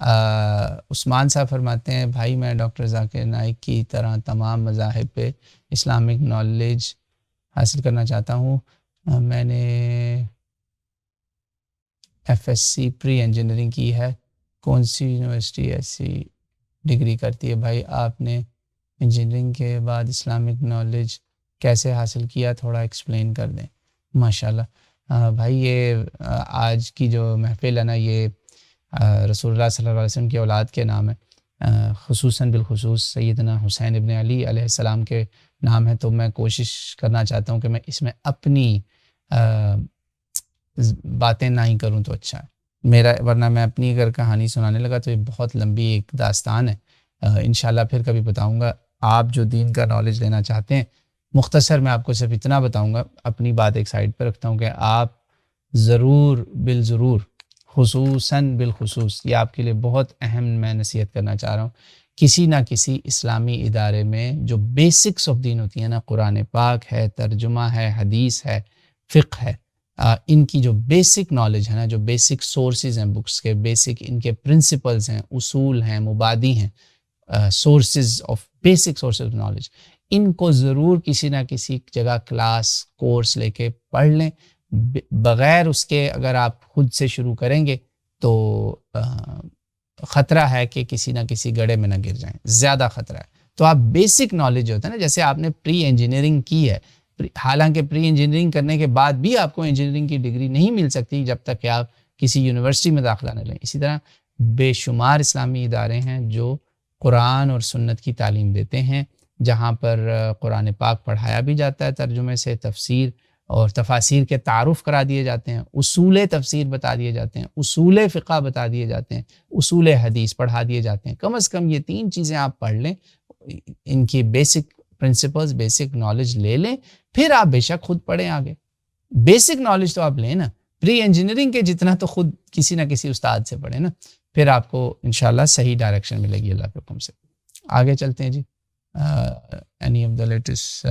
عثمان صاحب فرماتے ہیں بھائی میں ڈاکٹر ذاکر نائک کی طرح تمام مذاہب پہ اسلامک نالج حاصل کرنا چاہتا ہوں. میں نے F S C pre engineering کی ہے. کون سی یونیورسٹی ایسی ڈگری کرتی ہے؟ بھائی آپ نے انجینئرنگ کے بعد اسلامک نالج کیسے حاصل کیا، تھوڑا ایکسپلین کر دیں. ماشاءاللہ بھائی، یہ آج کی جو محفل ہے نا، یہ رسول اللہ صلی اللہ علیہ وسلم کی اولاد کے نام ہے، خصوصاً بالخصوص سیدنا حسین ابن علی علیہ السلام کے نام ہے. تو میں کوشش کرنا چاہتا ہوں کہ میں اس میں اپنی باتیں نہ ہی کروں تو اچھا ہے میرا، ورنہ میں اپنی اگر کہانی سنانے لگا تو یہ بہت لمبی ایک داستان ہے. انشاءاللہ پھر کبھی بتاؤں گا. آپ جو دین کا نالج لینا چاہتے ہیں، مختصر میں آپ کو صرف اتنا بتاؤں گا، اپنی بات ایک سائڈ پہ رکھتا ہوں کہ آپ ضرور بالضرور، خصوصاً بالخصوص، یہ آپ کے لیے بہت اہم میں نصیحت کرنا چاہ رہا ہوں، کسی نہ کسی اسلامی ادارے میں جو بیسکس آف دین ہوتی ہیں نا، قرآن پاک ہے، ترجمہ ہے، حدیث ہے، فقہ ہے، ان کی جو بیسک نالج ہے نا، جو بیسک سورسز ہیں بکس کے، بیسک ان کے پرنسپلز ہیں، اصول ہیں، مبادی ہیں، sources of basic sources of knowledge, ان کو ضرور کسی نہ کسی جگہ کلاس کورس لے کے پڑھ لیں. بغیر اس کے اگر آپ خود سے شروع کریں گے تو خطرہ ہے کہ کسی نہ کسی گڑھے میں نہ گر جائیں، زیادہ خطرہ ہے. تو آپ بیسک نالج جو ہوتا ہے نا، جیسے آپ نے پری انجینئرنگ کی ہے، حالانکہ پری انجینئرنگ کرنے کے بعد بھی آپ کو انجینئرنگ کی ڈگری نہیں مل سکتی جب تک کہ آپ کسی یونیورسٹی میں داخلہ نہ لیں. اسی طرح بے شمار اسلامی ادارے ہیں جو قرآن اور سنت کی تعلیم دیتے ہیں، جہاں پر قرآن پاک پڑھایا بھی جاتا ہے، ترجمے سے تفسیر اور تفاسیر کے تعارف کرا دیے جاتے ہیں، اصول تفسیر بتا دیے جاتے ہیں، اصول فقہ بتا دیے جاتے ہیں، اصول حدیث پڑھا دیے جاتے ہیں. کم از کم یہ 3 چیزیں آپ پڑھ لیں، ان کی بیسک پرنسپلز، بیسک نالج لے لیں، پھر آپ بے شک خود پڑھیں آگے. بیسک نالج تو آپ لیں نا، پری انجینئرنگ کے جتنا تو خود کسی نہ کسی استاد سے پڑھیں نا، پھر آپ کو انشاءاللہ صحیح ڈائریکشن ملے گی اللہ کے حکم سے. آگے چلتے ہیں جی. Any of the latest